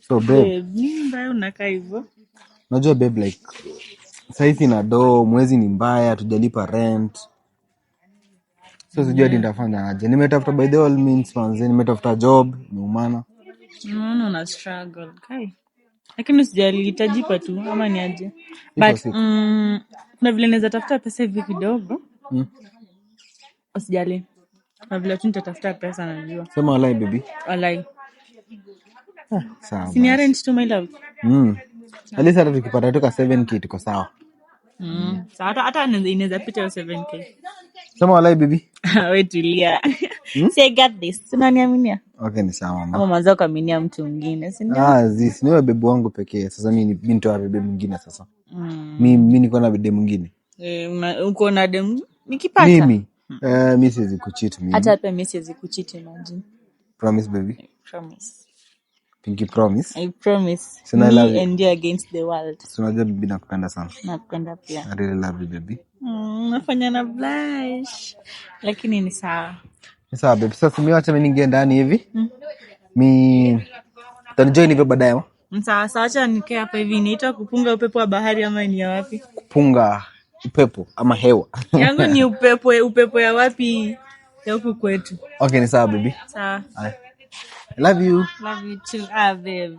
So babe, Nini mbaya unakaa hivyo? unajua babe, like saizi na do mwezi ni mbaya, tujalipa rent. So sijui hadi nitafanya aje. Nimetafuta by the all means manze, nimetafuta job, niumana. Unaona una struggle. Kai. Lakini usijali itajipa tu ama ni aje. But kuna vile naweza tafuta pesa hivi kidogo. Usijali. Kuna vile tu nitatafuta pesa najua. Sema walai baby. Walai. Sawa. Sini arrange to my love. At least hata tukipata toka 7k tuko sawa. Sawa hata inaweza pita 7k. Sema walai baby. Wewe tulia. Say I got this. Unaniaminia? Okay, ni sawa mama. Ama mwanzo kuaminia mtu mwingine, si ndio? This ni wewe baby wangu pekee. Sasa mimi nitoa baby mwingine sasa. Mimi niko na baby mwingine. Uko na dem nikipata. Mimi mimi siwezi kucheat mimi. Hata pia mimi siwezi kucheat imagine. Promise baby. I promise. Pinky promise. I promise. So me love and you against the world. So unajua baby nakupenda sana. Nakupenda pia. I really love you baby. Nafanya na blush. Lakini ni sawa. Ni sawa baby. Sasa mimi acha mimi ningie ndani hivi. Mimi tanijoin hivyo baadaye. Sawa, acha nikae hapa hivi. Inaitwa kupunga upepo wa bahari ama ni ya wapi? Kupunga upepo ama hewa. Yangu ni upepo ya wapi? Ya huku kwetu. Okay, ni sawa baby. Sawa. I love you. Love you too, babe.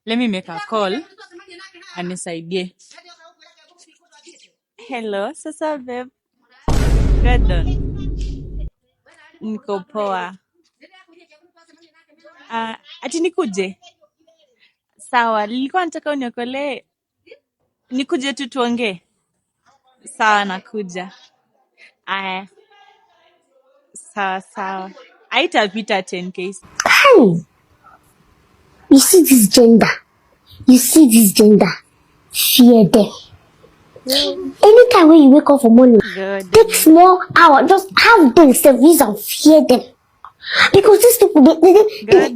Let me make a call. Anisaidie. Hello, sasa babe. Gordon. Niko poa. Ati nikuje? Sawa, nilikuwa nataka uniokolee. Nikuje tu tuongee. Sawa, nakuja. Sawa. Haitapita 10k. Hey! You see this gender? Fear them. Anytime when you wake up for morning, take small hour, just have them service and fear them. Because these people, they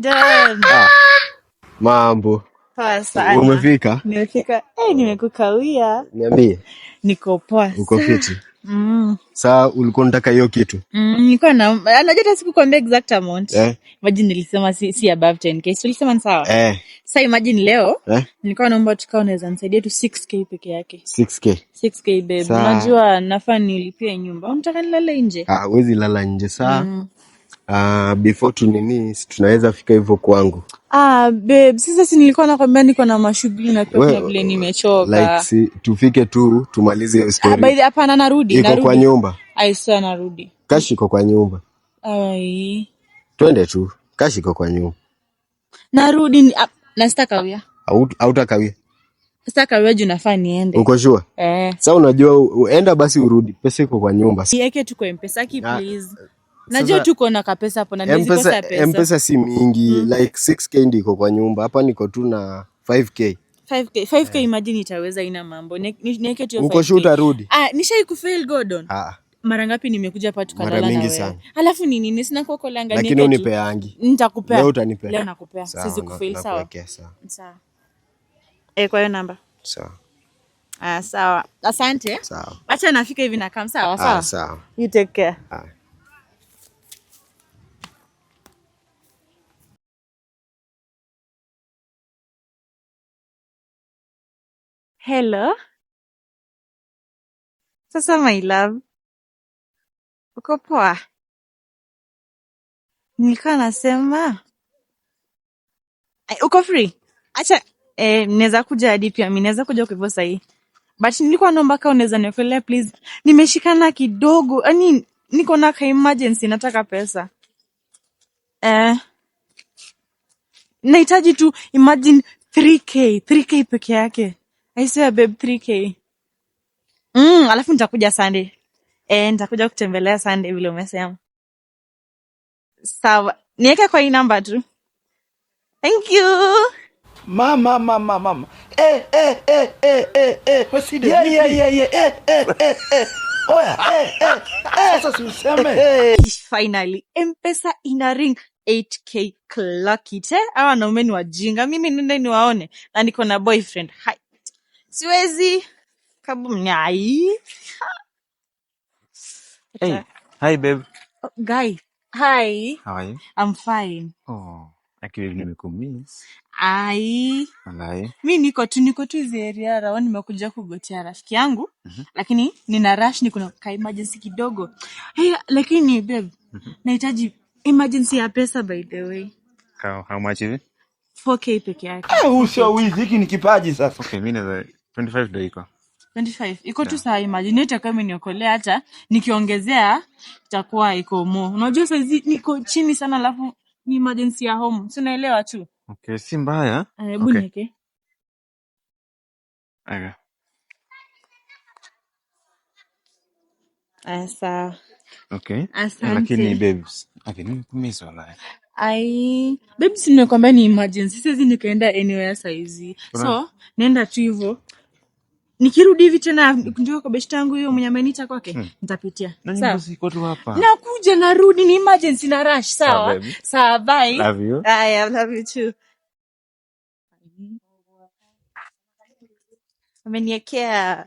Mambo. Poa sana. Umefika? Nimefika. Nimekukawia. Niambie. Niko poa. Uko fiti? Saa ulikuwa unataka hiyo kitu? Nilikuwa najua hata sikukwambia exact amount. Imagine nilisema si above 10k. So ulisema ni sawa? Sasa imagine leo nilikuwa naomba tukao unaweza nisaidia tu 6k peke yake. 6k babe. Unajua nafaa nilipie nyumba. Unataka nilale nje? Huwezi lala nje saa. Before tunaweza fika hivyo kwangu. Babe, sasa nilikuwa nakwambia niko na mashughuli na pia vile nimechoka. Like tufike tu tumalize hiyo story. By the hapana narudi. Iko kwa nyumba. Aisa narudi. Kashi iko kwa nyumba. Twende tu. Kashi iko kwa nyumba. Narudi na sitakawia. Hautakawia. Sitakawia juu nafaa niende. Uko sure? Sasa unajua uenda basi urudi. Pesa iko kwa nyumba. Niweke tu kwa M-Pesa please. Najua tuko na kapesa hapo na nilikosa pesa. M-Pesa si mingi, like 6k ndiko kwa nyumba. Hapa niko tu na 5k. 5k imagine itaweza ina mambo. Niweke tu 5k. Uko sure utarudi? Nishai kufail Gordon. Mara ngapi nimekuja hapa tukalala na wewe? Mara mingi sana. Alafu nini sina koko langa niweke. Lakini unipeangi. Nitakupea. Leo utanipea. Leo nakupea. Siwezi kufail sawa. Sawa. Kwa hiyo namba. Sawa. Sawa. Asante. Sawa. Acha nafika hivi na kama sawa. Sawa. You take care. Hello. Sasa my love. Uko poa? Nilikuwa nasema. Uko free? Acha naweza kuja hadi pia mimi naweza kuja kwa hivyo sahi. But nilikuwa naomba kama unaweza niokolea please. Nimeshikana kidogo. Yaani niko na emergency nataka pesa. Nahitaji tu imagine 3k peke yake. I swear babe 3k. Alafu nitakuja Sunday. Nitakuja kutembelea Sunday vile umesema. Sawa. Niweke kwa hii namba tu. Thank you. Mama. What's he doing? Oya. Sasa si useme. Finally, M-Pesa ina ring 8k clock it. Hawa wanaume ni wajinga. Mimi nende niwaone na niko na boyfriend. Hai. Siwezi. Kabum nyai. Hey, hi babe. Oh, guy. Hi. How are you? I'm fine. Oh, actually nimekumiss. Ai. Walai. Mi niko tu hizi area rao, nimekuja kugotea rafiki yangu. Lakini nina rush, niko na ka emergency kidogo. Hey, lakini babe, nahitaji emergency ya pesa by the way. How much is it? 4K peke yake. Usio wizi, hiki ni kipaji sasa. Okay, mimi na 25 ndio iko. 25. Iko tu saa imagine itakuwa imeniokolea, hata nikiongezea itakuwa iko more. Unajua saizi niko chini sana, alafu ni emergency ya home. Si unaelewa tu. Okay, si mbaya. Okay. Okay. Asa. Okay. Asante. Lakini babes, nimekumiss walai. Babes, nimekwambia ni emergency. Siwezi nikaenda anywhere saizi. So, nenda tu hivyo. Nikirudi hivi tena ndio kwa beshte yangu hiyo mwenye ameniita kwake, nitapitia. Sawa. Siko tu hapa. Nakuja, narudi, ni emergency na rush, sawa? Sawa, bye. Love you. I love you too. Ameniekea